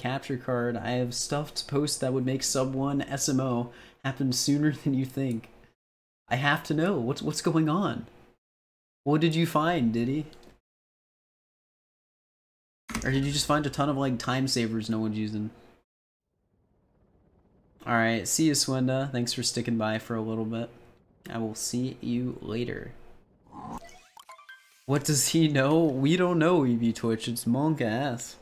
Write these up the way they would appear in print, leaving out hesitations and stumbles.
capture card. I have stuff to post that would make sub 1 SMO happen sooner than you think. I have to know. What's going on? What did you find, Diddy? Or did you just find a ton of, like, time savers no one's using? Alright, see you, Swenda. Thanks for sticking by for a little bit. I will see you later. What does he know? We don't know, EV Twitch. It's monk ass.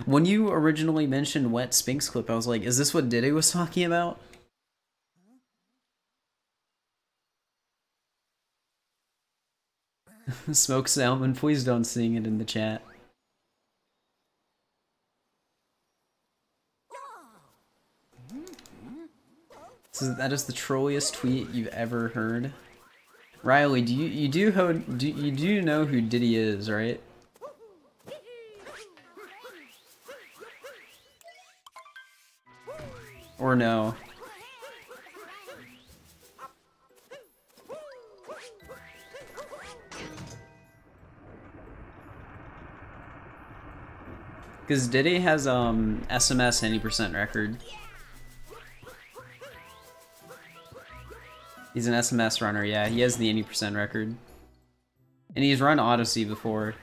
When you originally mentioned Wet Sphinx Clip, I was like, is this what Diddy was talking about? Smoke salmon, please don't sing it in the chat. So that is the trolliest tweet you've ever heard. Riley, you do know who Diddy is, right? Or no? Because Diddy has SMS any percent record. He's an SMS runner, yeah. He has the 80% record. And he's run Odyssey before.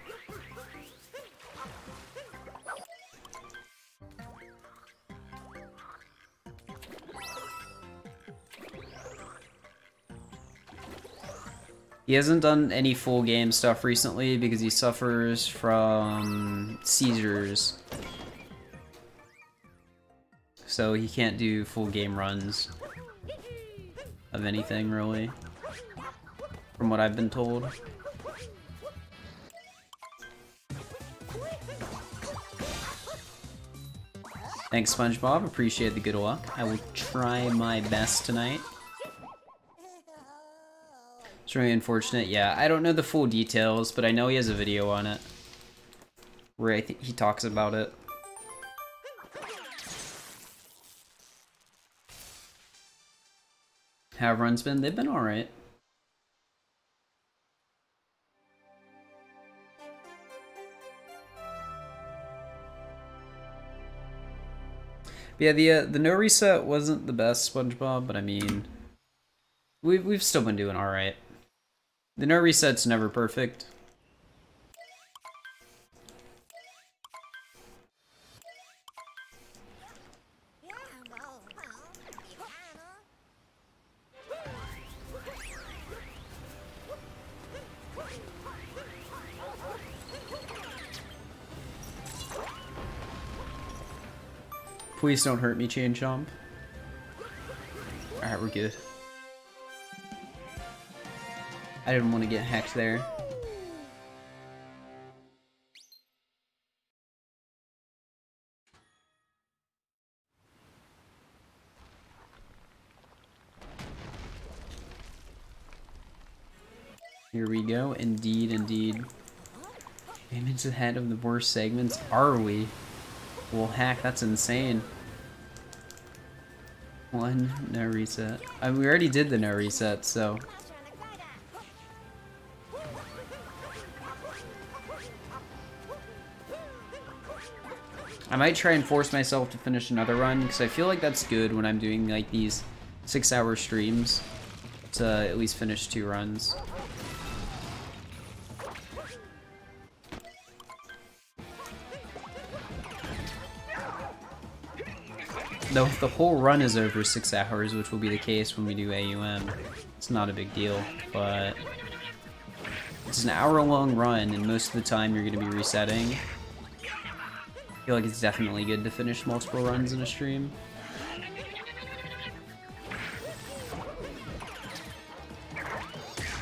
He hasn't done any full game stuff recently because he suffers from seizures. So he can't do full game runs of anything, really, from what I've been told. Thanks, SpongeBob. Appreciate the good luck. I will try my best tonight. It's really unfortunate. Yeah, I don't know the full details, but I know he has a video on it where I think he talks about it. How have runs been? They've been alright. But yeah, the no reset wasn't the best, SpongeBob, but I mean, we've still been doing alright. The no reset's never perfect. Please don't hurt me, Chain Chomp. Alright, we're good. I didn't want to get hacked there. Here we go. Indeed, indeed. Payments ahead of the worst segments. Are we? Well, hack, that's insane. One no reset. I mean, we already did the no reset, so. I might try and force myself to finish another run, because I feel like that's good when I'm doing like these 6-hour streams, to at least finish 2 runs. Though if the whole run is over 6 hours, which will be the case when we do AUM, it's not a big deal, but it's an hour-long run, and most of the time you're going to be resetting. I feel like it's definitely good to finish multiple runs in a stream.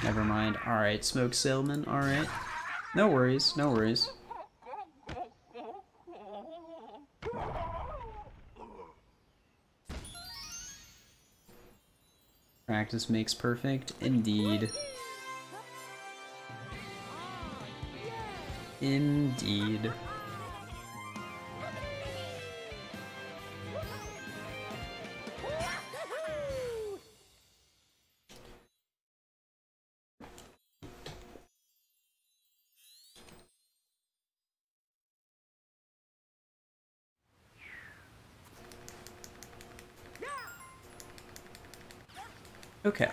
Never mind. Alright, Smoke Salmon, alright. No worries, no worries. Practice makes perfect, indeed. Indeed. Okay.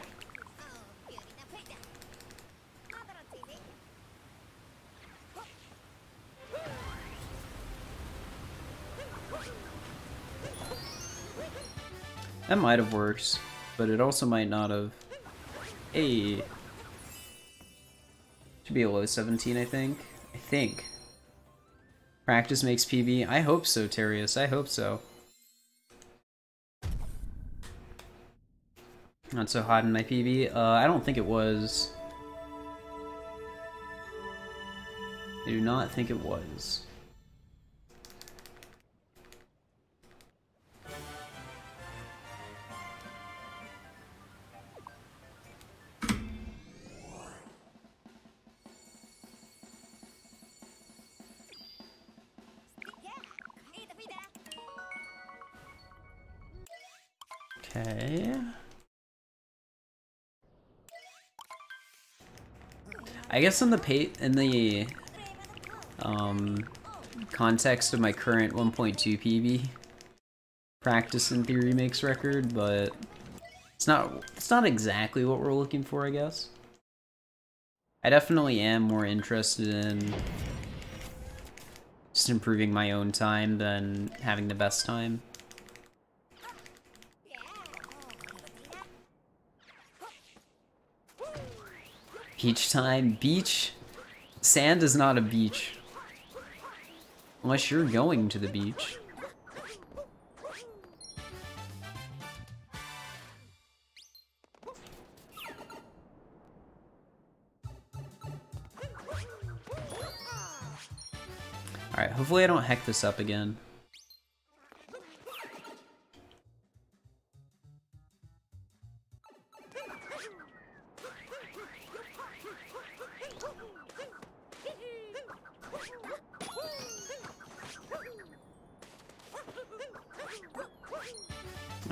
That might have worked, but it also might not have. Hey. Should be a low 17, I think. Practice makes PB. I hope so, Terius. I hope so. Not so hot in my PB. I don't think it was. I do not think it was. Okay. I guess in the context of my current 1.2 PB, practice in theory makes record, but it's not exactly what we're looking for, I guess. I definitely am more interested in just improving my own time than having the best time. Beach time? Beach? Sand is not a beach. Unless you're going to the beach. Alright, hopefully I don't heck this up again.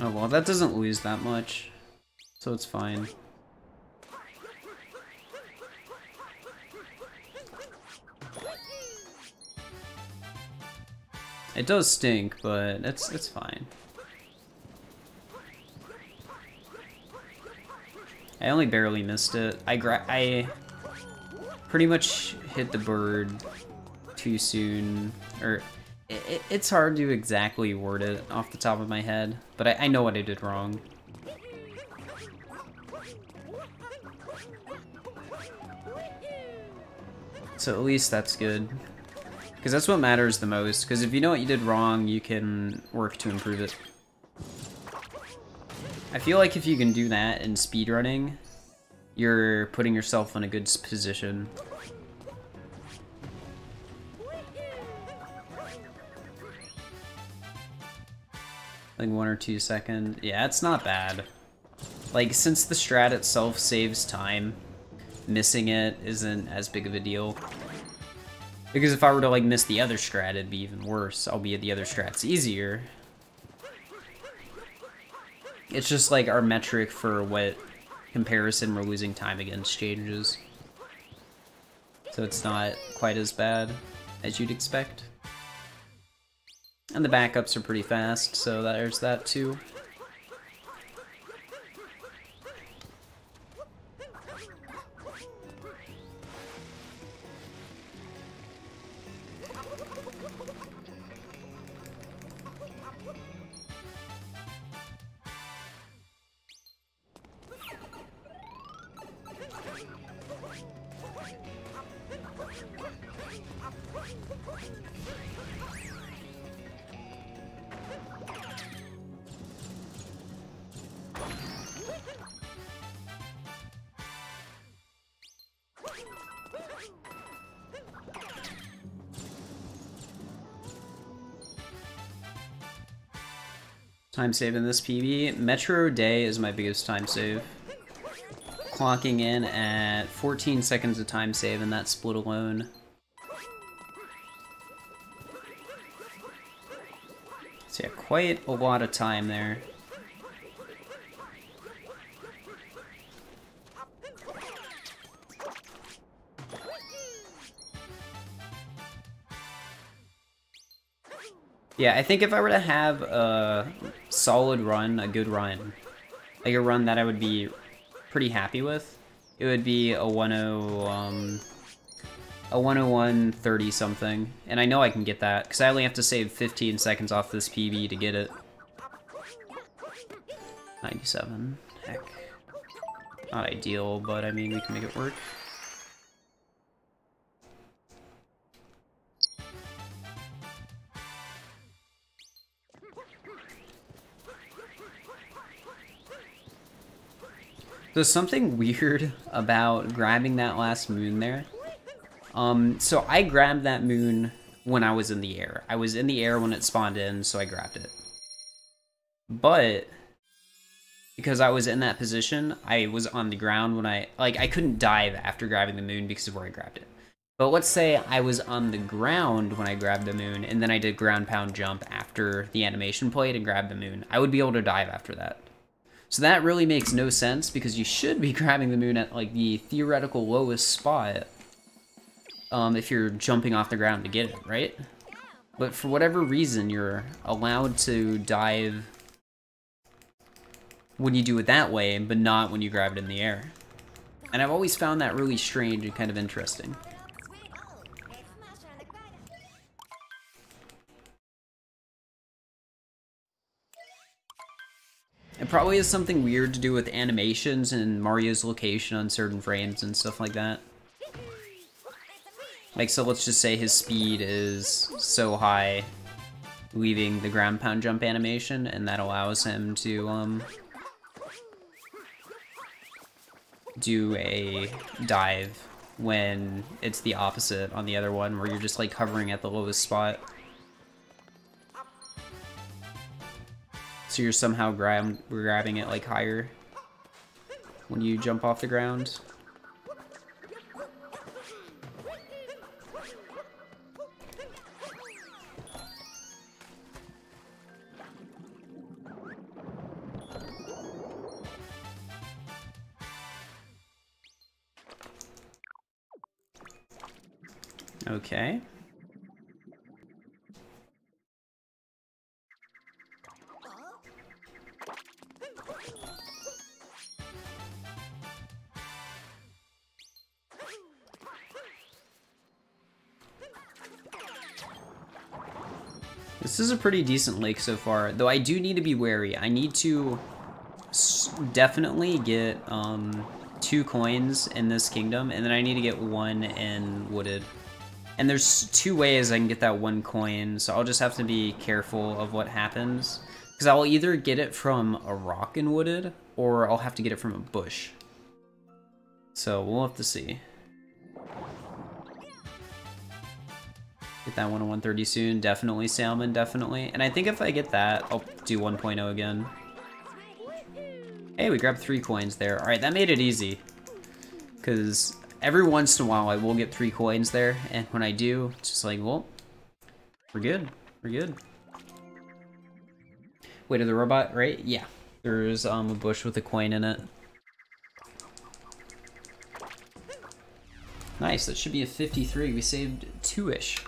Oh well, that doesn't lose that much, so it's fine. It does stink, but it's fine. I only barely missed it. I pretty much hit the bird too soon, or it's hard to exactly word it off the top of my head, but I know what I did wrong. So at least that's good. Because that's what matters the most, because if you know what you did wrong, you can work to improve it. I feel like if you can do that in speedrunning, you're putting yourself in a good position. Like 1 or 2 seconds. Yeah, it's not bad. Like, since the strat itself saves time, missing it isn't as big of a deal. Because if I were to, like, miss the other strat, it'd be even worse, albeit the other strat's easier. It's just, like, our metric for what comparison we're losing time against changes. So it's not quite as bad as you'd expect. And the backups are pretty fast, so there's that too. Time save in this PB. Metro Day is my biggest time save. Clocking in at 14 seconds of time save in that split alone. So yeah, quite a lot of time there. Yeah, I think if I were to have a solid run, a good run, like a run that I would be pretty happy with, it would be a 101.30 something. And I know I can get that, because I only have to save 15 seconds off this PB to get it. 97. Heck. Not ideal, but I mean, we can make it work. There's something weird about grabbing that last moon there. So I grabbed that moon when I was in the air. I was in the air when it spawned in, so I grabbed it. But because I was in that position, I was on the ground when I couldn't dive after grabbing the moon because of where I grabbed it. But let's say I was on the ground when I grabbed the moon, and then I did ground pound jump after the animation played and grabbed the moon. I would be able to dive after that. So that really makes no sense, because you should be grabbing the moon at like the theoretical lowest spot if you're jumping off the ground to get it, right? But for whatever reason, you're allowed to dive when you do it that way, but not when you grab it in the air. And I've always found that really strange and kind of interesting. It probably has something weird to do with animations and Mario's location on certain frames and stuff like that. Like, so let's just say his speed is so high, leaving the ground pound jump animation, and that allows him to, do a dive when it's the opposite on the other one, where you're just, like, hovering at the lowest spot. So you're somehow grabbing it, like, higher when you jump off the ground. Okay. This is a pretty decent lake so far, though I do need to be wary. I need to definitely get 2 coins in this kingdom, and then I need to get 1 in Wooded. And there's 2 ways I can get that 1 coin, so I'll just have to be careful of what happens. Because I'll either get it from a rock in Wooded, or I'll have to get it from a bush. So we'll have to see. Get that 1 on 130 soon. Definitely salmon, definitely. And I think if I get that, I'll do 1.0 again. Hey, we grabbed 3 coins there. Alright, that made it easy. Because every once in a while I will get 3 coins there, and when I do, it's just like, well, we're good. We're good. Wait, to the robot, right? Yeah. There's a bush with a coin in it. Nice, that should be a 53. We saved 2-ish.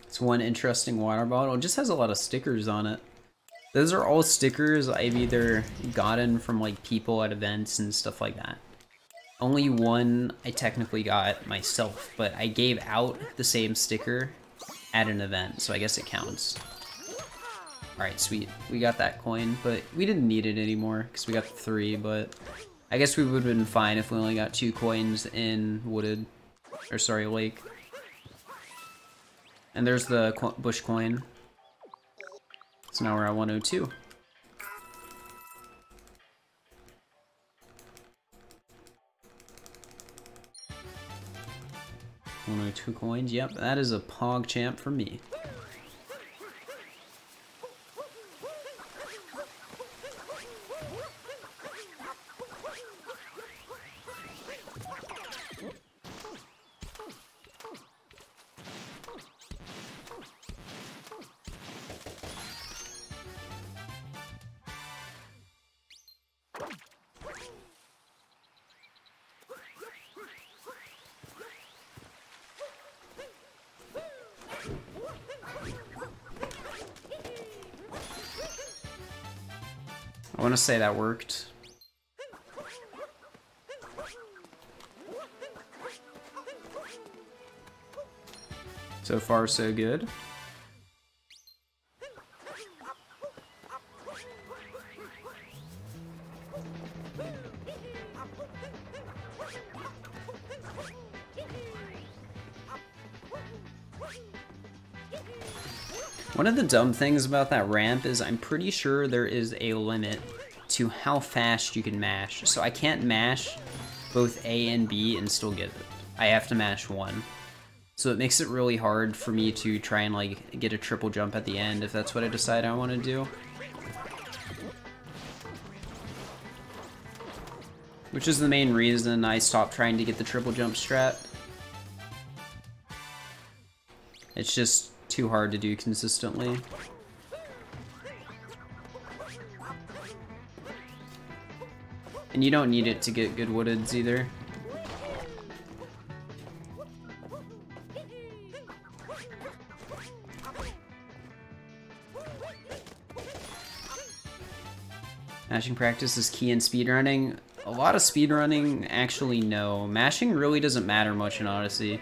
It's one interesting water bottle. It just has a lot of stickers on it. Those are all stickers I've either gotten from like people at events and stuff like that. Only one I technically got myself, but I gave out the same sticker at an event, so I guess it counts. Alright, sweet. We got that coin, but we didn't need it anymore because we got the 3, but I guess we would have been fine if we only got 2 coins in Wooded, or sorry, Lake. And there's the bush coin. So now we're at 102. 102 coins. Yep, that is a pog champ for me. I want to say that worked. So far, so good. One of the dumb things about that ramp is I'm pretty sure there is a limit to how fast you can mash. So I can't mash both A and B and still get it. I have to mash one. So it makes it really hard for me to try and like get a triple jump at the end if that's what I decide I want to do. Which is the main reason I stopped trying to get the triple jump strat. It's just too hard to do consistently. And you don't need it to get good woodeds either. Mashing practice is key in speedrunning. A lot of speedrunning, actually no. Mashing really doesn't matter much in Odyssey.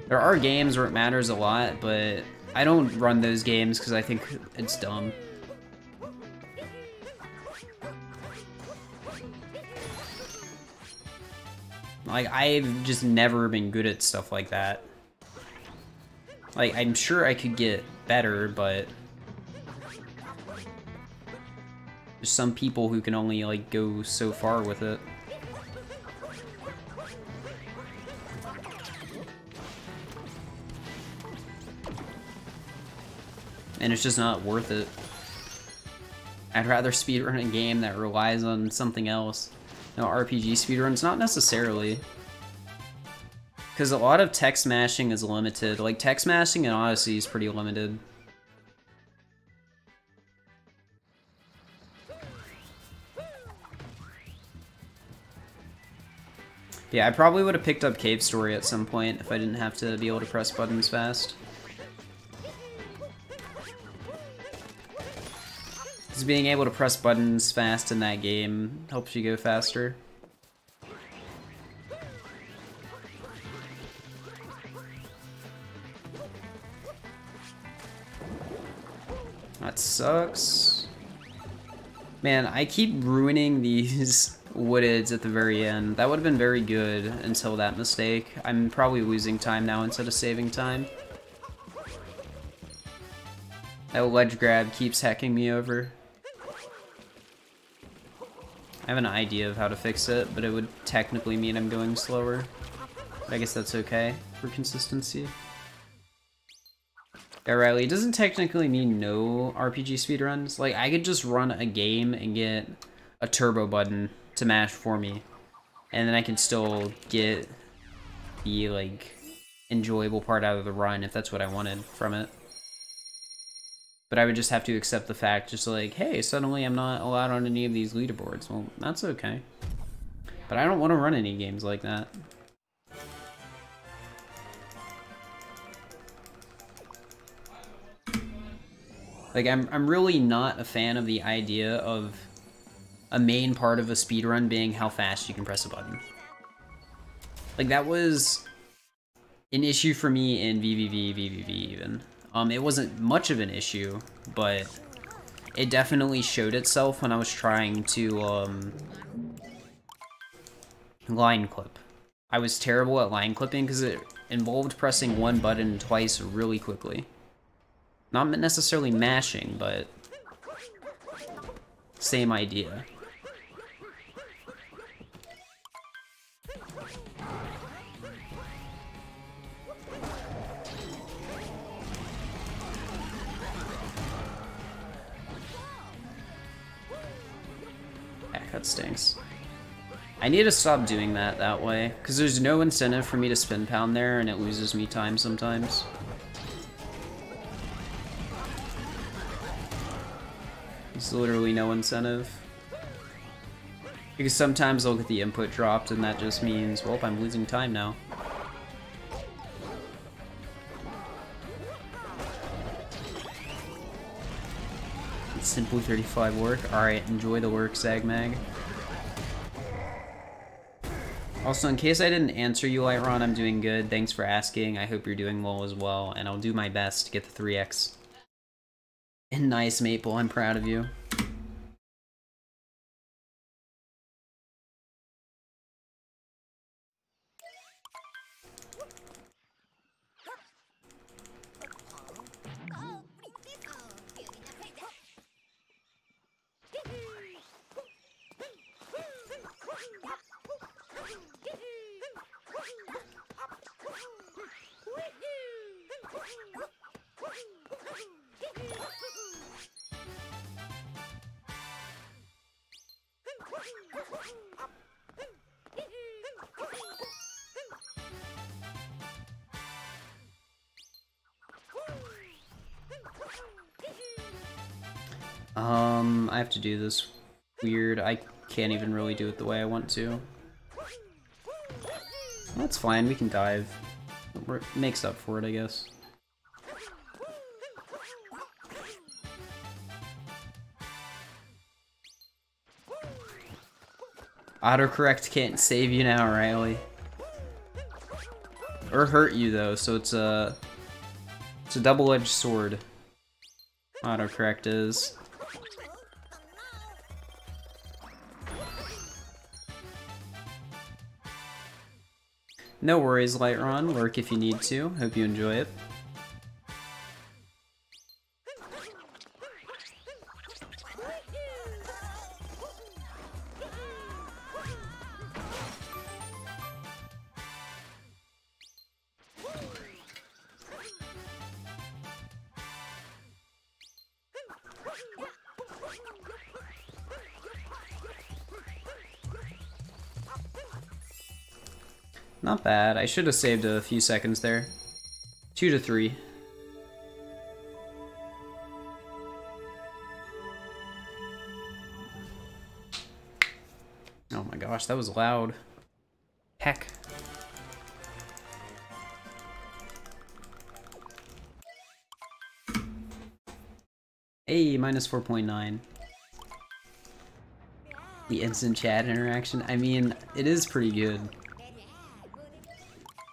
There are games where it matters a lot, but I don't run those games because I think it's dumb. Like, I've just never been good at stuff like that. Like, I'm sure I could get better, but there's some people who can only, like, go so far with it. And it's just not worth it. I'd rather speedrun a game that relies on something else. No, RPG speedruns, not necessarily. Because a lot of text mashing is limited. Like, text mashing in Odyssey is pretty limited. Yeah, I probably would have picked up Cave Story at some point if I didn't have to be able to press buttons fast. Because being able to press buttons fast in that game helps you go faster. That sucks. Man, I keep ruining these woodeds at the very end. That would have been very good until that mistake. I'm probably losing time now instead of saving time. That ledge grab keeps hacking me over. I have an idea of how to fix it, but it would technically mean I'm going slower. But I guess that's okay for consistency. Yeah, Riley, it doesn't technically mean no RPG speedruns. Like, I could just run a game and get a turbo button to mash for me. And then I can still get the, like, enjoyable part out of the run if that's what I wanted from it. But I would just have to accept the fact, just like, hey, suddenly I'm not allowed on any of these leaderboards. Well, that's okay. But I don't want to run any games like that. Like, I'm really not a fan of the idea of a main part of a speedrun being how fast you can press a button. Like, that was an issue for me in VVV even. It wasn't much of an issue, but it definitely showed itself when I was trying to, line clip. I was terrible at line clipping because it involved pressing one button twice really quickly. Not necessarily mashing, but same idea. That stinks. I need to stop doing that way, because there's no incentive for me to spin pound there, and it loses me time sometimes. There's literally no incentive. Because sometimes I'll get the input dropped, and that just means, well, I'm losing time now. Simple 35 work. Alright, enjoy the work, Zagmag. Also, in case I didn't answer you, Lightron, I'm doing good. Thanks for asking. I hope you're doing well as well, and I'll do my best to get the 3x. And nice, Maple. I'm proud of you. I have to do this weird. I can't even really do it the way I want to. That's fine, we can dive. It makes up for it, I guess. Autocorrect can't save you now, Riley. Or hurt you though, so it's a double-edged sword. Autocorrect is. No worries, Lightron. Lurk if you need to. Hope you enjoy it. Not bad. I should have saved a few seconds there. 2 to 3. Oh my gosh, that was loud. Heck. Hey, minus 4.9. The instant chat interaction. I mean, it is pretty good.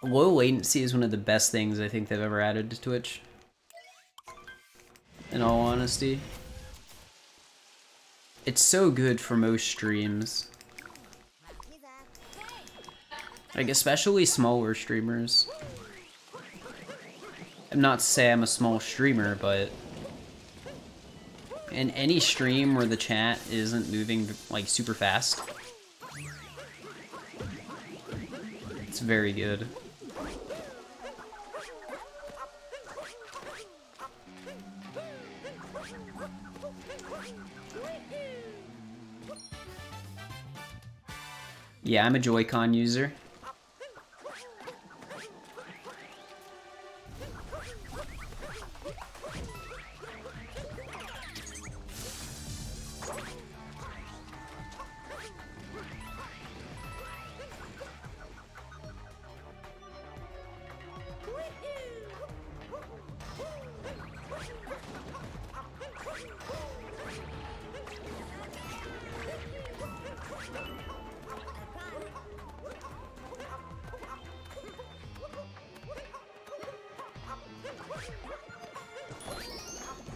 Low latency is one of the best things I think they've ever added to Twitch. In all honesty. It's so good for most streams. Like, especially smaller streamers. I'm not to say I'm a small streamer, but in any stream where the chat isn't moving, like, super fast, it's very good. Yeah, I'm a Joy-Con user.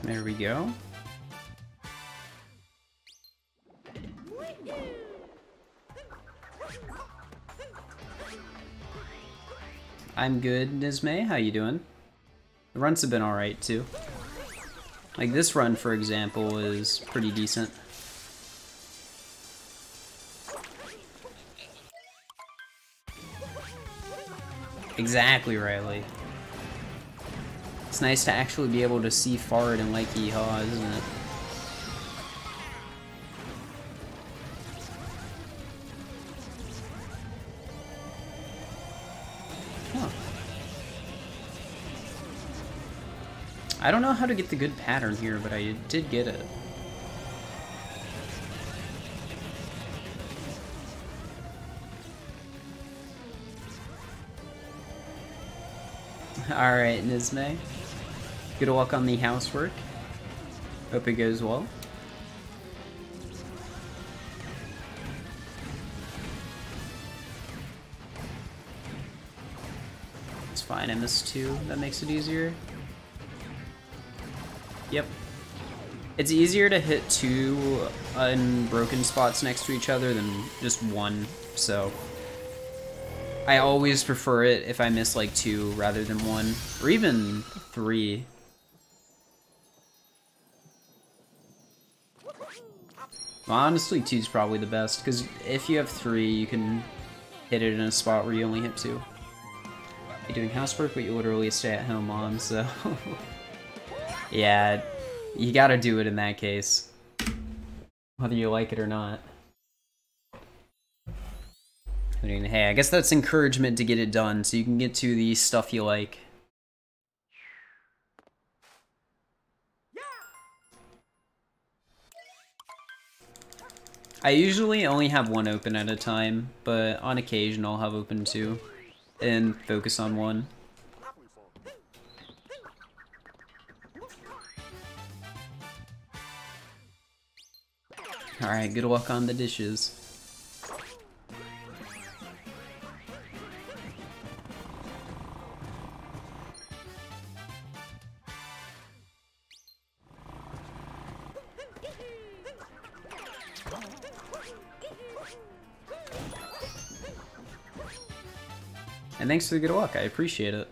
There we go. I'm good, Nismay. How you doing? The runs have been alright, too. Like, this run, for example, is pretty decent. Exactly, Riley. It's nice to actually be able to see fart and like yeehaw, isn't it? Huh. I don't know how to get the good pattern here, but I did get it. Alright, Nismay. Good luck on the housework. Hope it goes well. fine. I missed 2. That makes it easier. Yep. It's easier to hit 2 unbroken spots next to each other than just 1, so I always prefer it if I miss like 2 rather than 1, or even 3. Well, honestly, 2 is probably the best, because if you have 3, you can hit it in a spot where you only hit 2. You're doing housework, but you literally stay at home, Mom, so... yeah, you gotta do it in that case. Whether you like it or not. I mean, hey, I guess that's encouragement to get it done, so you can get to the stuff you like. I usually only have 1 open at a time, but on occasion I'll have open 2 and focus on 1. Alright, good luck on the dishes. And thanks for the good luck, I appreciate it.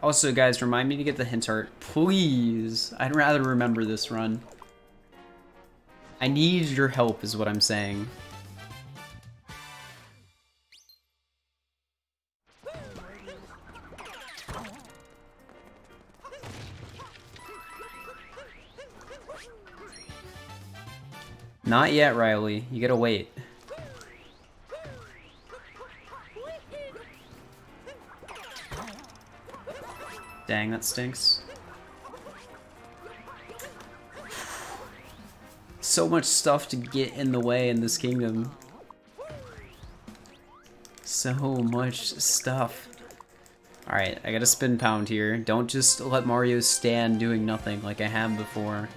Also, guys, remind me to get the hint art, please. I'd rather remember this run. I need your help, is what I'm saying. Not yet, Riley. You gotta wait. Dang, that stinks. So much stuff to get in the way in this kingdom. So much stuff. Alright, I gotta spin pound here. Don't just let Mario stand doing nothing like I have before.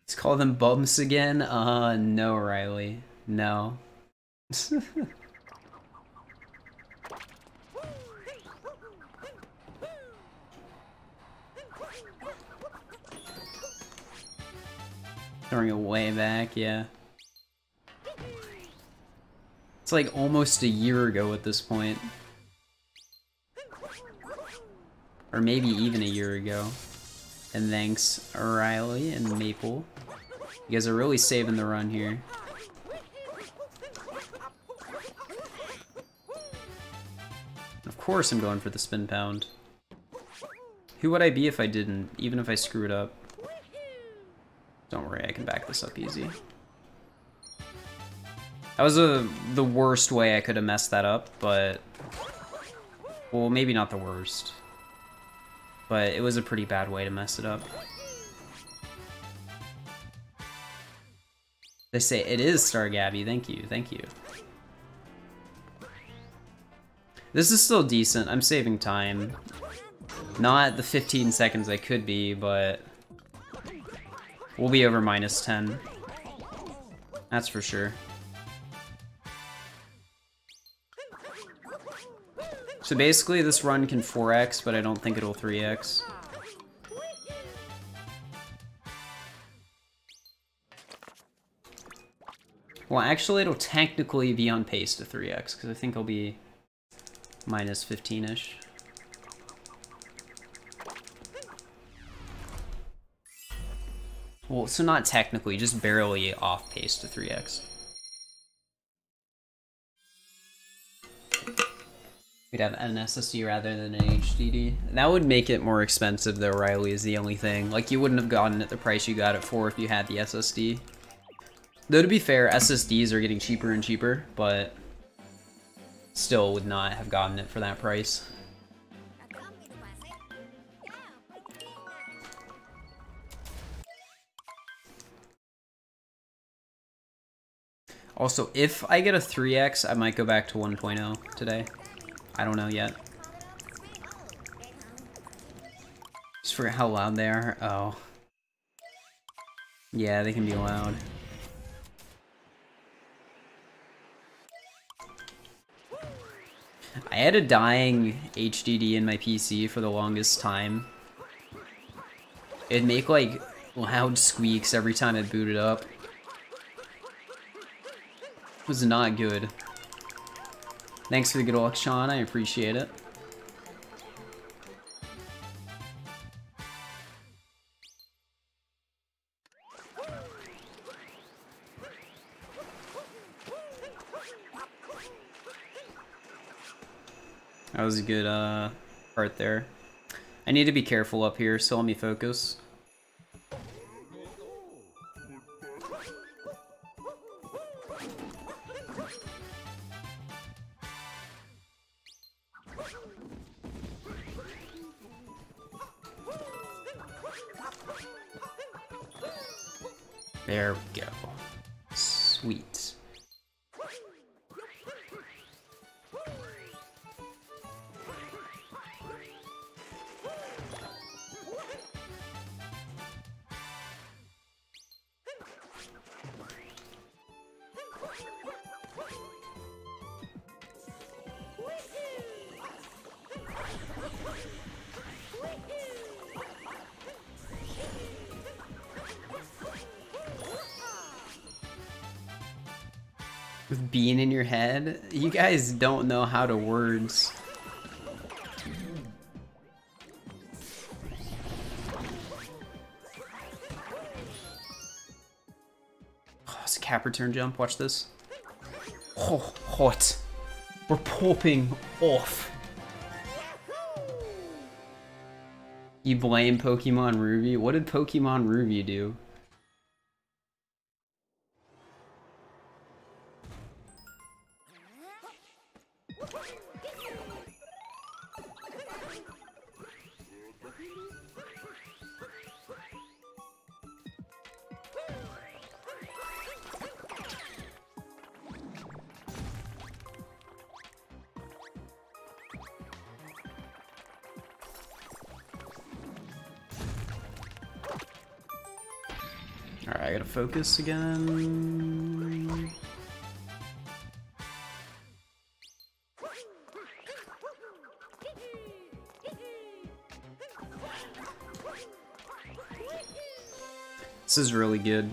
Let's call them bumps again? No, Riley. No. Throwing it way back, yeah. It's like almost a year ago at this point. Or maybe even a year ago. And thanks, Riley and Maple. You guys are really saving the run here. Of course I'm going for the spin pound. Who would I be if I didn't, even if I screwed up? Don't worry, I can back this up easy. That was the worst way I could have messed that up, but... well, maybe not the worst. But it was a pretty bad way to mess it up. They say it is Star Gabby. Thank you, thank you. This is still decent. I'm saving time. Not the 15 seconds I could be, but we'll be over -10. That's for sure. So basically this run can 4x, but I don't think it'll 3x. Well, actually it'll technically be on pace to 3x, because I think I'll be -15-ish. Well, so not technically, just barely off pace to 3x. We'd have an SSD rather than an HDD. That would make it more expensive though, Riley, is the only thing. Like, you wouldn't have gotten it the price you got it for if you had the SSD. Though, to be fair, SSDs are getting cheaper and cheaper, but still would not have gotten it for that price. Also, if I get a 3x, I might go back to 1.0 today. I don't know yet. Just forget how loud they are. Oh. Yeah, they can be loud. I had a dying HDD in my PC for the longest time. It'd make like loud squeaks every time it booted up. It was not good. Thanks for the good luck, Sean. I appreciate it. That was a good part there. I need to be careful up here, so let me focus. There we go. Sweet. With being in your head? You guys don't know how to words. Oh, it's a cap return jump. Watch this. Oh, hot. We're popping off. You blame Pokemon Ruby? What did Pokemon Ruby do? Alright, I gotta focus again. This is really good.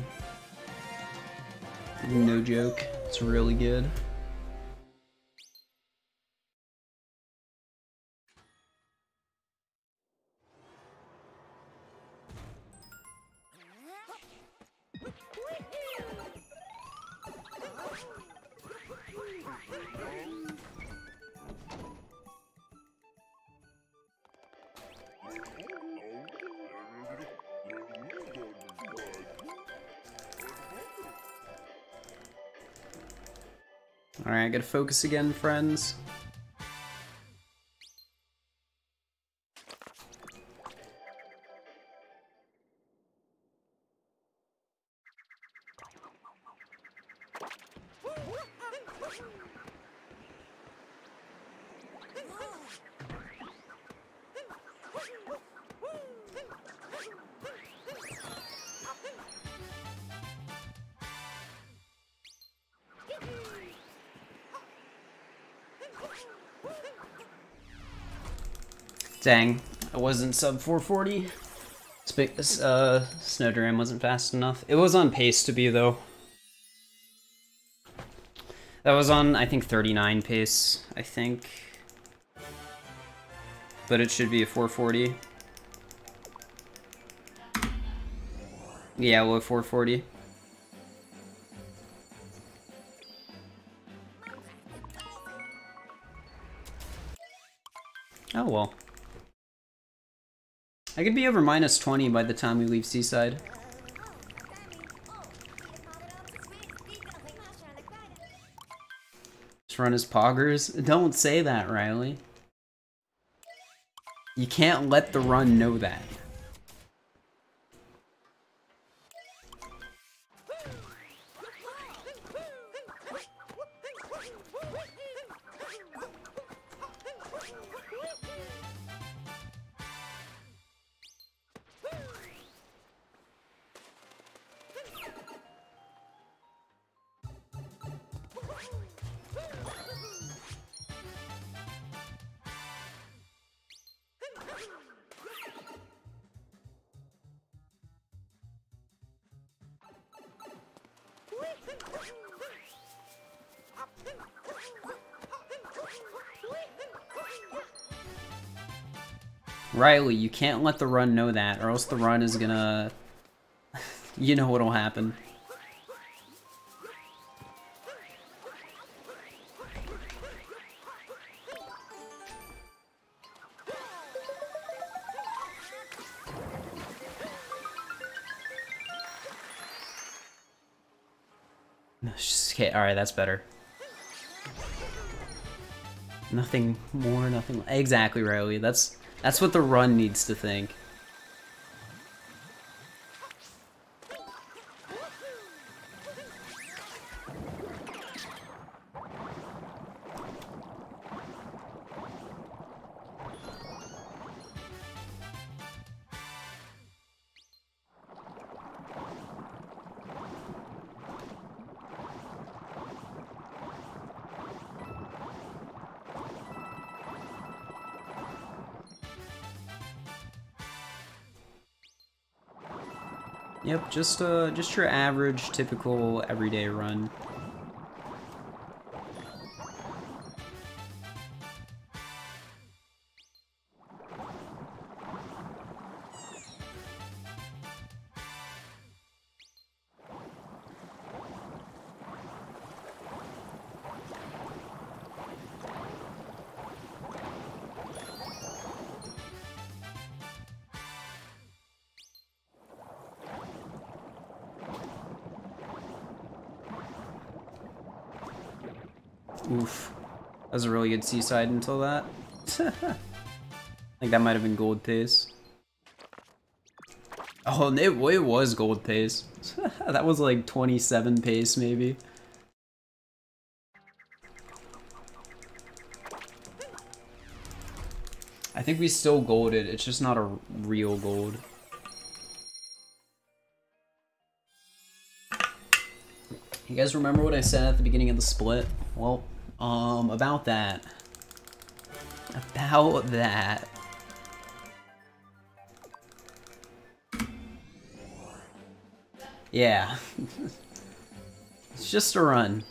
No joke, it's really good. Alright, I gotta focus again, friends. Dang, I wasn't sub 440. Snowdram wasn't fast enough. It was on pace to be, though. That was on, I think, 39 pace, I think. But it should be a 440. Yeah, low 440. Oh well. I could be over -20 by the time we leave Seaside. Just run as poggers? Don't say that, Riley. You can't let the run know that. Riley, you can't let the run know that, or else the run is gonna... you know what'll happen. Okay, alright, that's better. Nothing more, nothing... Exactly, Riley. That's what the run needs to think. Yep, just your average, typical, everyday run. Oof. That was a really good Seaside until that. I think that might have been gold pace. Oh, it was gold pace. That was like 27 pace, maybe. I think we still golded, it's just not a real gold. You guys remember what I said at the beginning of the split? Well, about that. About that. Yeah. It's just a run.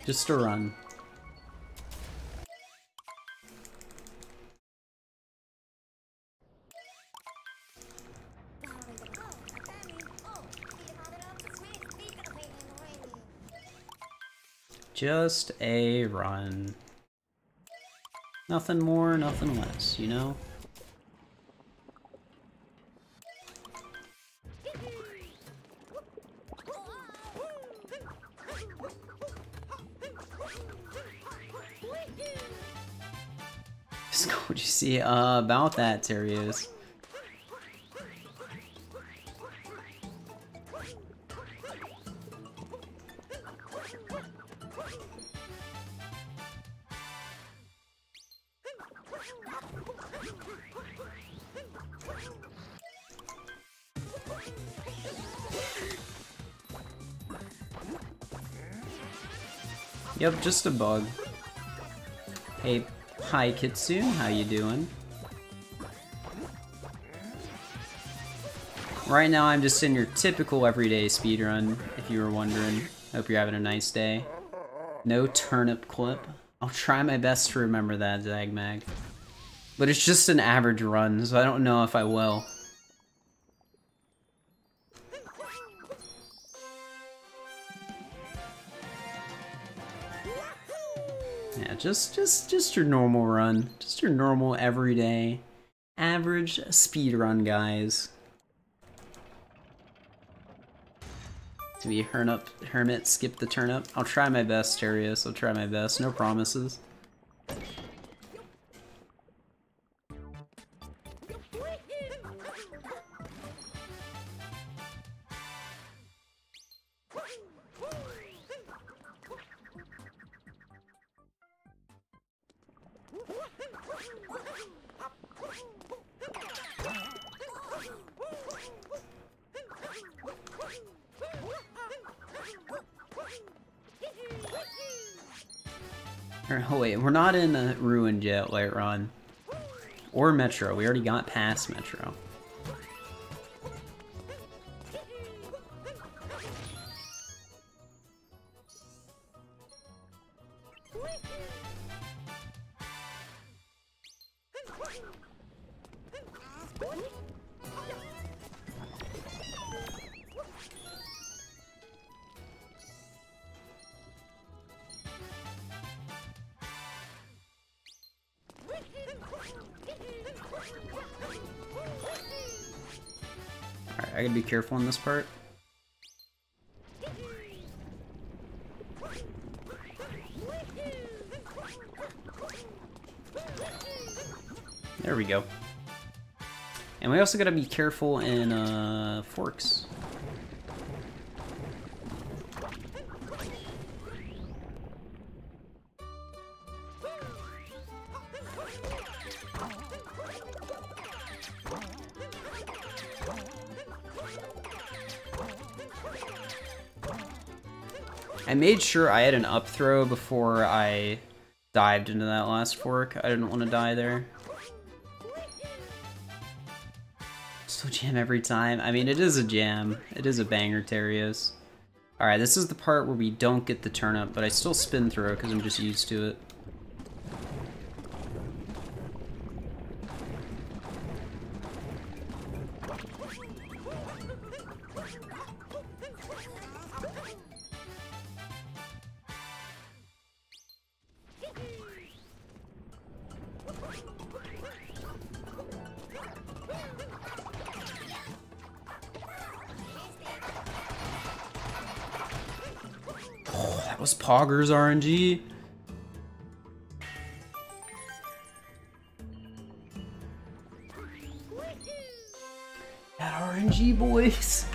Just a run. Just a run. Nothing more, nothing less, you know? What'd you see about that, Terios? Yep, just a bug. Hey, hi Kitsu, how you doing? Right now I'm just in your typical everyday speedrun, if you were wondering. Hope you're having a nice day. No turnip clip. I'll try my best to remember that, Zagmag. But it's just an average run, so I don't know if I will. Yeah, just your normal run. Just your normal, everyday, average speed run, guys. Do we hermit, skip the turnip? I'll try my best, Terios. I'll try my best. No promises. Oh wait, we're not in Ruined yet, Lightron. Or Metro, we already got past Metro. Alright, I gotta be careful in this part. There we go. And we also gotta be careful in forks. I made sure I had an up throw before I dived into that last fork. I didn't want to die there. Still jam every time. I mean, it is a jam. It is a banger, Terios. Alright, this is the part where we don't get the turnip, but I still spin throw because I'm just used to it. That was Pogger's RNG. That RNG, boys.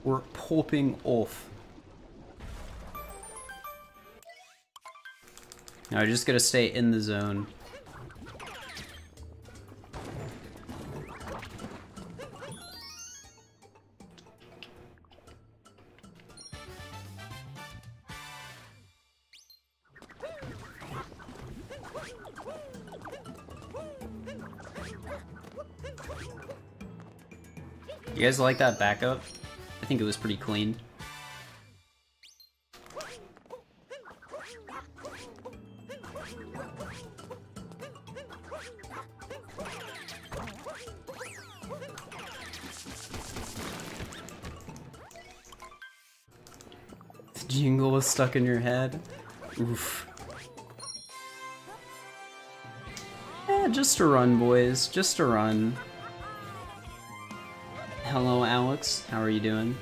We're pulping off. Now I just gotta stay in the zone. You guys like that backup? I think it was pretty clean. The jingle was stuck in your head. Oof. Yeah, just a run, boys. Just a run. Hello, Alex. How are you doing?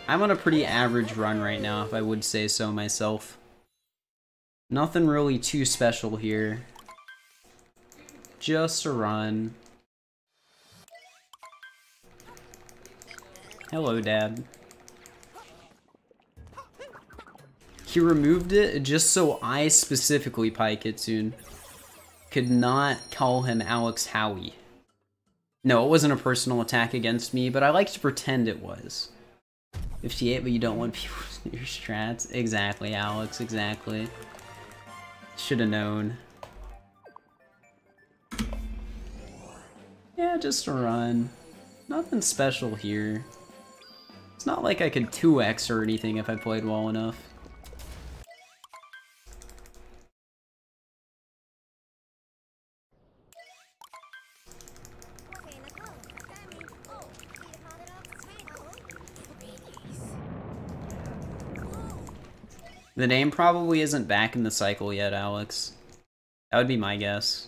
I'm on a pretty average run right now, if I would say so myself. Nothing really too special here. Just a run. Hello, Dad. He removed it just so I specifically, Paikitsune, could not call him Alex Howie. No, it wasn't a personal attack against me, but I like to pretend it was. 58, but you don't want people to know your strats. Exactly, Alex, exactly. Should have known. Yeah, just a run. Nothing special here. It's not like I could 2x or anything if I played well enough. The name probably isn't back in the cycle yet, Alex. That would be my guess.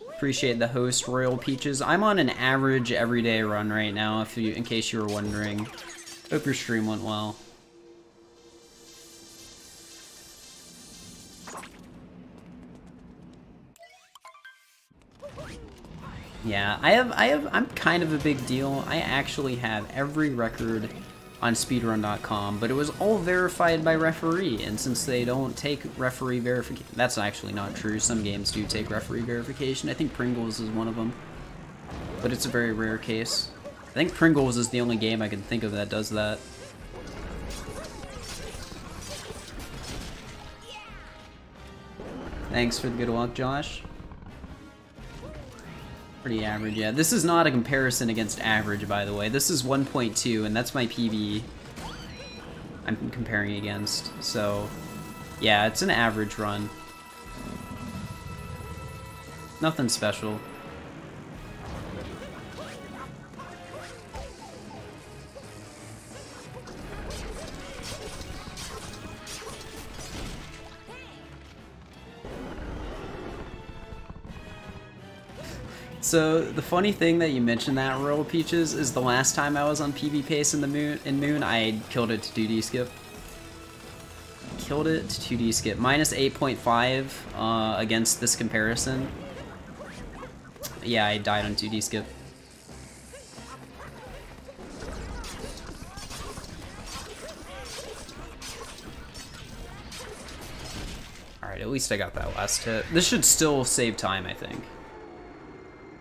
Appreciate the host, Royal Peaches. I'm on an average everyday run right now, in case you were wondering. Hope your stream went well. Yeah, I'm kind of a big deal. I actually have every record on speedrun.com, but it was all verified by referee, and since they don't take referee verification, that's actually not true. Some games do take referee verification. I think Pringles is one of them, but it's a very rare case. I think Pringles is the only game I can think of that does that. Thanks for the good luck, Josh. Pretty average, yeah. This is not a comparison against average, by the way. This is 1.2, and that's my PB I'm comparing against. So, yeah, it's an average run. Nothing special. So, the funny thing that you mentioned that, Royal Peaches, is the last time I was on PB pace in Moon, I killed it to 2D skip. Killed it to 2D skip. Minus 8.5 against this comparison. Yeah, I died on 2D skip. Alright, at least I got that last hit. This should still save time, I think.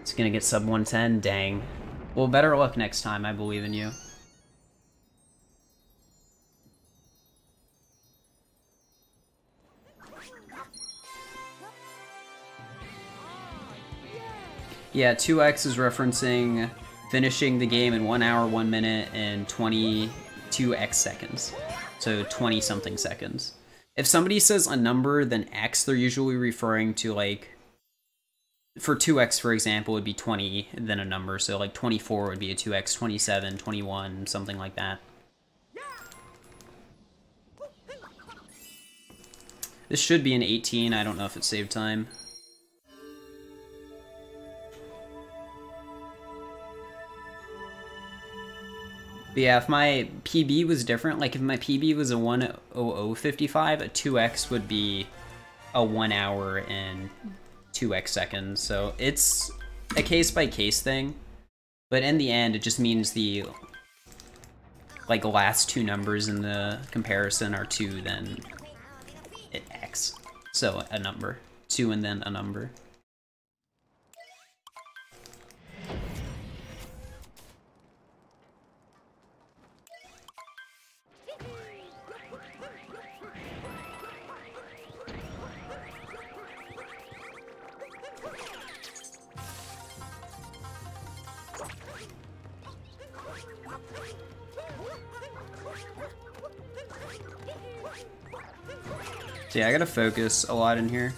It's gonna get sub 110, dang. Well, better luck next time, I believe in you. Yeah, 2x is referencing finishing the game in 1 hour, 1 minute, and 22x seconds. So 20 something seconds. If somebody says a number, then x, they're usually referring to like, for 2x, for example, would be 20, then a number. So like 24 would be a 2x, 27, 21, something like that. This should be an 18. I don't know if it saved time. But yeah, if my PB was different, like if my PB was a 1:00:55, a 2x would be a 1 hour and 2x seconds, so it's a case-by-case thing, but in the end, it just means the like last two numbers in the comparison are 2, then x, so a number, 2 and then a number. So yeah, I gotta focus a lot in here.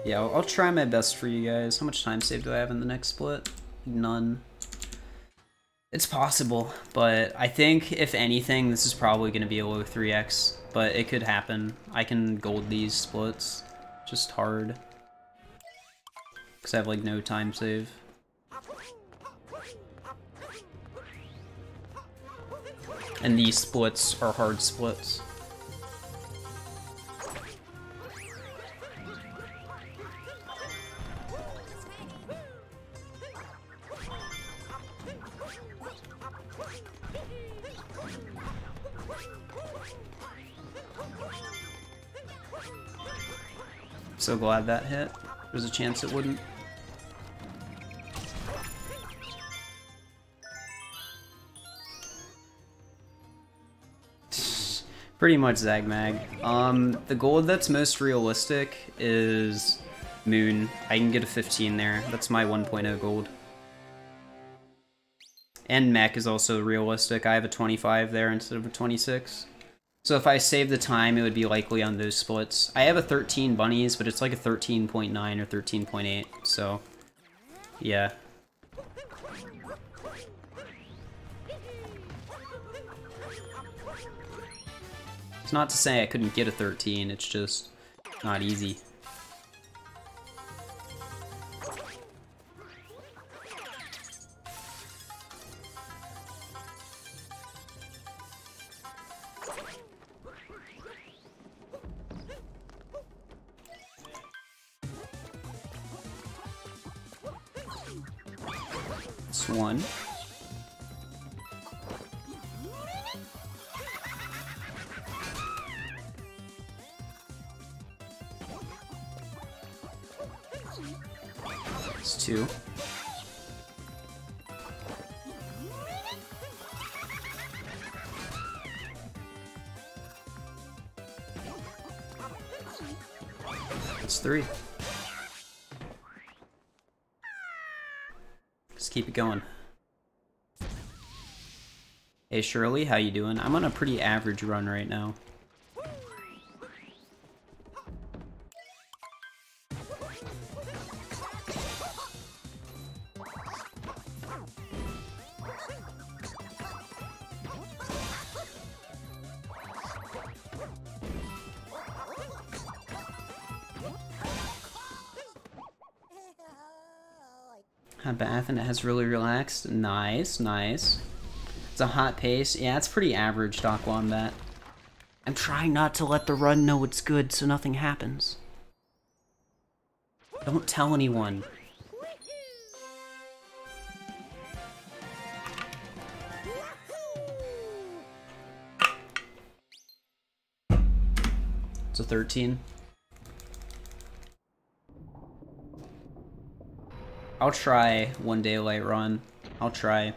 Yeah, I'll try my best for you guys. How much time save do I have in the next split? None. It's possible, but I think, if anything, this is probably going to be a low 3x, but it could happen. I can gold these splits. Just hard. Because I have, like, no time save. And these splits are hard splits. So glad that hit. There's a chance it wouldn't. Pretty much Zagmag. The gold that's most realistic is Moon. I can get a 15 there. That's my 1.0 gold. And mech is also realistic. I have a 25 there instead of a 26. So if I save the time, it would be likely on those splits. I have a 13 bunnies, but it's like a 13.9 or 13.8, so yeah. It's not to say I couldn't get a 13, it's just not easy. It's one. It's two. It's three. Just keep it going. Hey Shirley, how you doing? I'm on a pretty average run right now. A bath and it has really relaxed. Nice, nice. It's a hot pace. Yeah, it's pretty average, Doc Wombat. I'm trying not to let the run know it's good so nothing happens. Don't tell anyone. It's a 13. I'll try one daylight run. I'll try.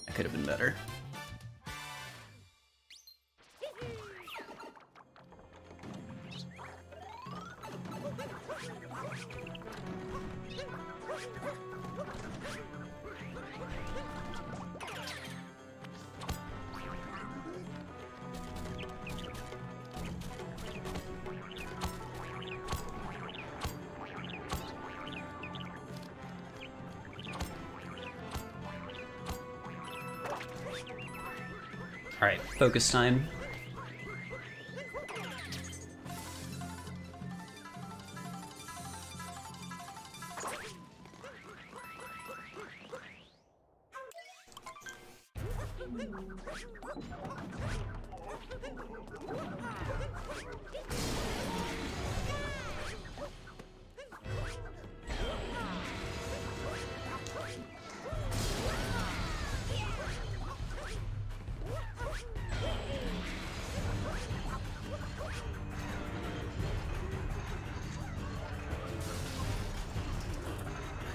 That could have been better. Alright, focus time.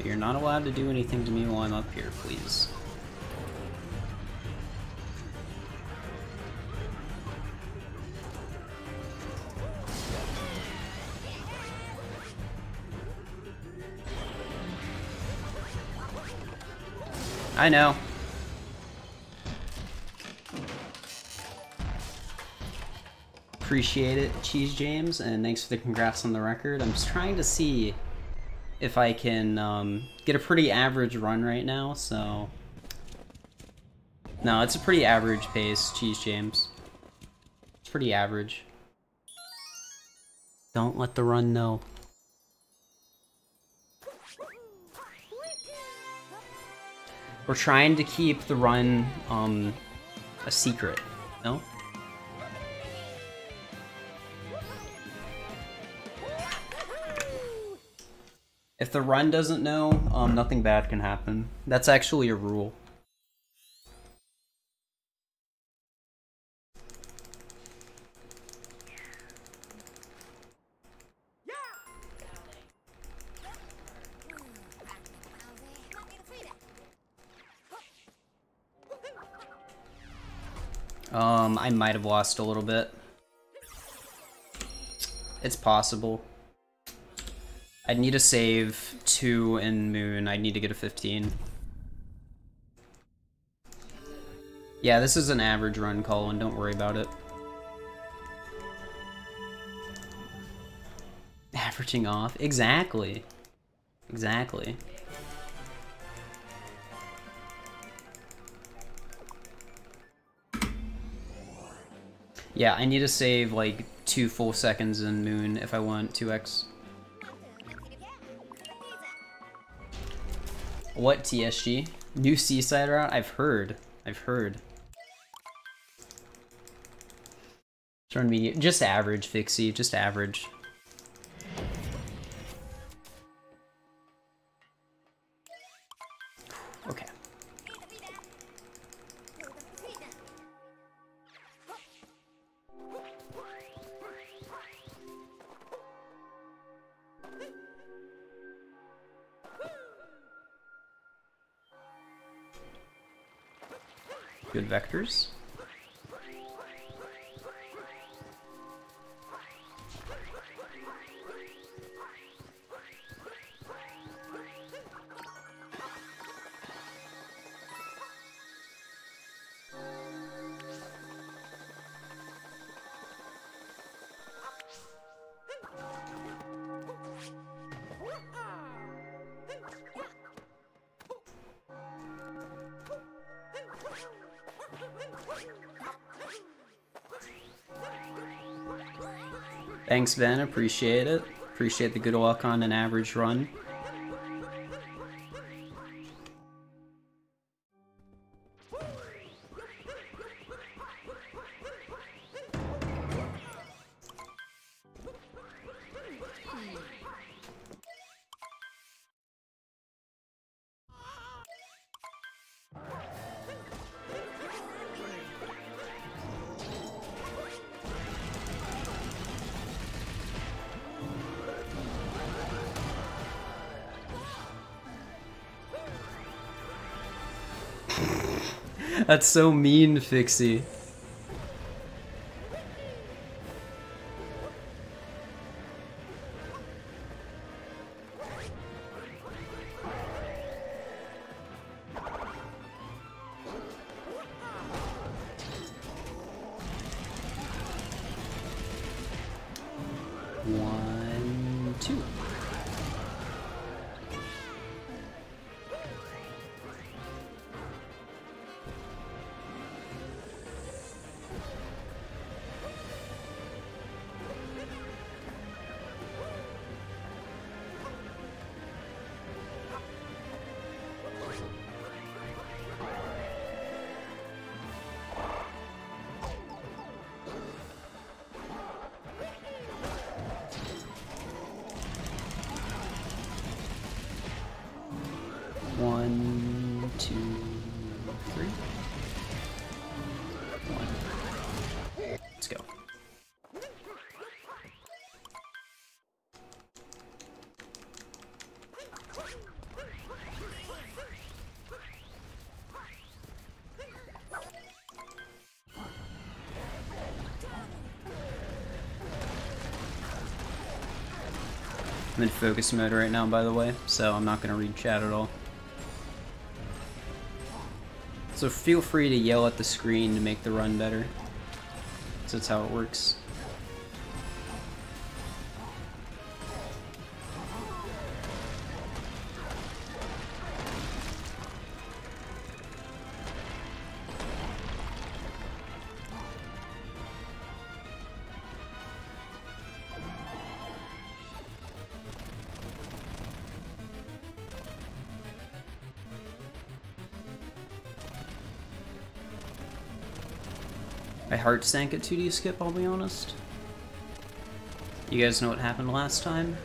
You're not allowed to do anything to me while I'm up here, please. I know. Appreciate it, Cheese James, and thanks for the congrats on the record. I'm just trying to see if I can get a pretty average run right now, so... No, it's a pretty average pace, Cheese James. It's pretty average. Don't let the run know. We're trying to keep the run a secret, no? If the run doesn't know, nothing bad can happen. That's actually a rule. I might have lost a little bit. It's possible. I'd need to save 2 in Moon. I'd need to get a 15. Yeah, this is an average run, Colin. Don't worry about it. Averaging off? Exactly. Exactly. Yeah, I need to save like 2 full seconds in Moon if I want 2x. What TSG? New seaside route? I've heard. I've heard. Trying to be just average, Fixie. Just average. Okay. Good vectors. Thanks, Ben. Appreciate it. Appreciate the good luck on an average run. That's so mean, Fixie. One, two. One, two, three. One. Let's go. I'm in focus mode right now, by the way, so I'm not going to read chat at all. So feel free to yell at the screen to make the run better. So that's how it works. My heart sank at 2D skip, I'll be honest. You guys know what happened last time?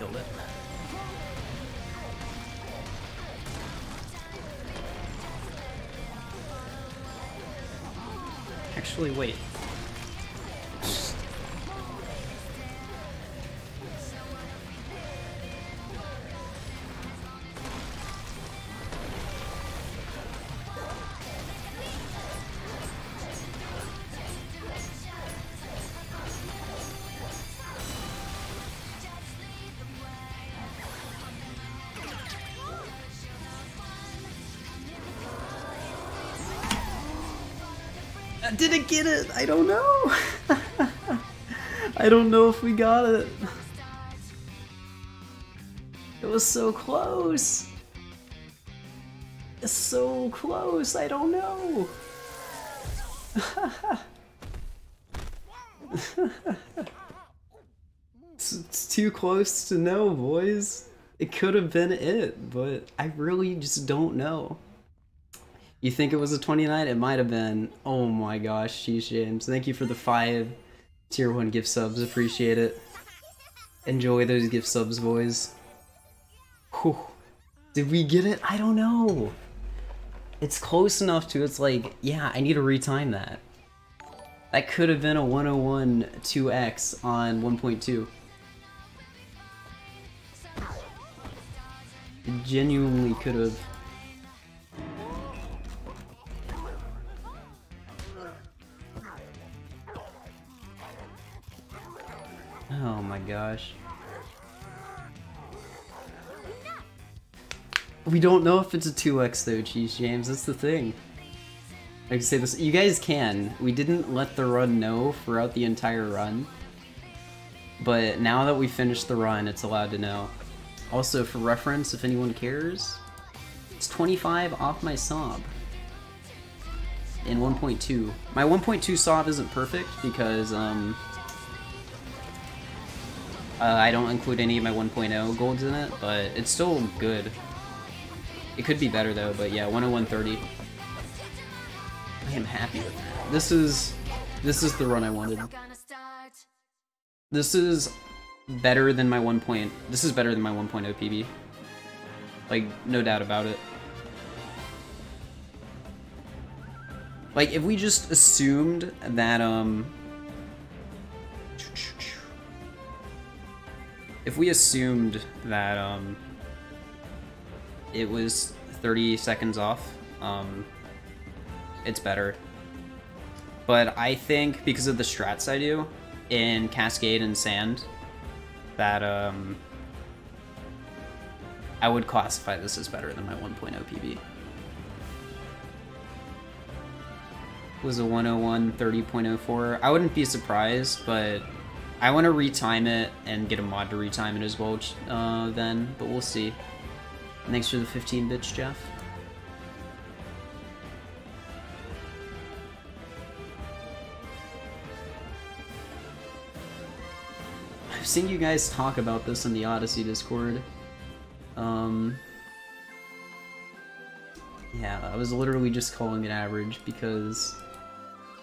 killed it. Actually, wait. Didn't get it! I don't know! I don't know if we got it. It was so close! It's so close, I don't know! It's too close to know, boys. It could have been it, but I really just don't know. You think it was a 29? It might have been. Oh my gosh, Cheese James. Thank you for the 5 tier 1 gift subs. Appreciate it. Enjoy those gift subs, boys. Whew. Did we get it? I don't know. It's close enough to, it's like, yeah, I need to retime that. That could have been a 101 2x on 1.2. It genuinely could have. Oh my gosh. We don't know if it's a 2x though, Cheese James, that's the thing. I can say this, you guys can. We didn't let the run know throughout the entire run. But now that we finished the run, it's allowed to know. Also, for reference, if anyone cares, it's 25 off my SOB. In 1.2. My 1.2 SOB isn't perfect because, I don't include any of my 1.0 golds in it, but it's still good. It could be better though, but yeah, 101.30. I am happy with that. This is the run I wanted. This is better than my 1. This is better than my 1.0 PB. Like, no doubt about it. Like, if we just assumed that, if we assumed that, it was 30 seconds off, it's better. But I think, because of the strats I do in Cascade and Sand, that, I would classify this as better than my 1.0 PB. It was a 101 30.04. I wouldn't be surprised, but I want to retime it and get a mod to retime it as well then, but we'll see. Thanks for the 15 bits, Jeff. I've seen you guys talk about this in the Odyssey Discord. Yeah, I was literally just calling it average because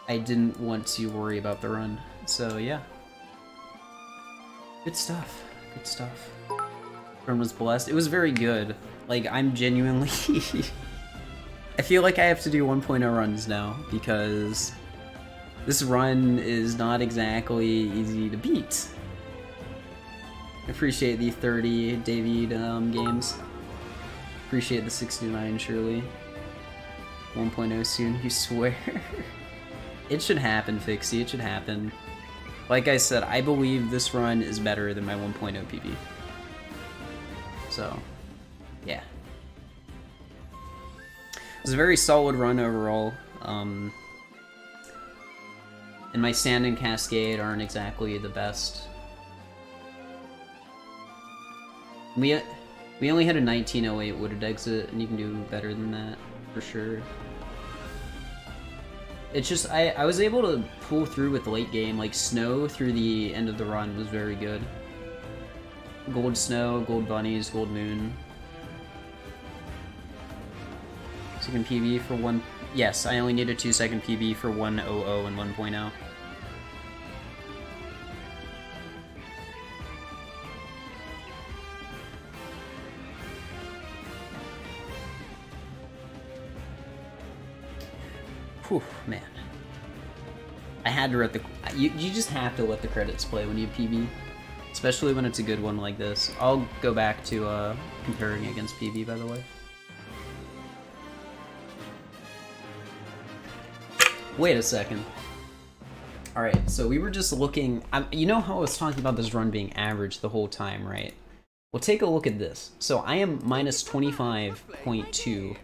I didn't want to worry about the run. So yeah. Good stuff. Good stuff. Run was blessed. It was very good. Like, I'm genuinely... I feel like I have to do 1.0 runs now, because this run is not exactly easy to beat. I appreciate the 30 David games. Appreciate the 69, Shirley. 1.0 soon, you swear? It should happen, Fixie, it should happen. Like I said, I believe this run is better than my 1.0 PB. So, yeah. It was a very solid run overall. And my Sand and Cascade aren't exactly the best. We only had a 1908 wooded exit, and you can do better than that, for sure. It's just, I was able to pull through with the late game, like Snow through the end of the run was very good. Gold Snow, Gold Bunnies, Gold Moon. Second PB for one... Yes, I only need a 2-second PB for 1.00 and 1.0. Whew, man. I had to let the... You just have to let the credits play when you have PB. Especially when it's a good one like this. I'll go back to comparing against PB, by the way. Wait a second. Alright, so we were just looking... you know how I was talking about this run being average the whole time, right? Well, take a look at this. So I am minus 25.2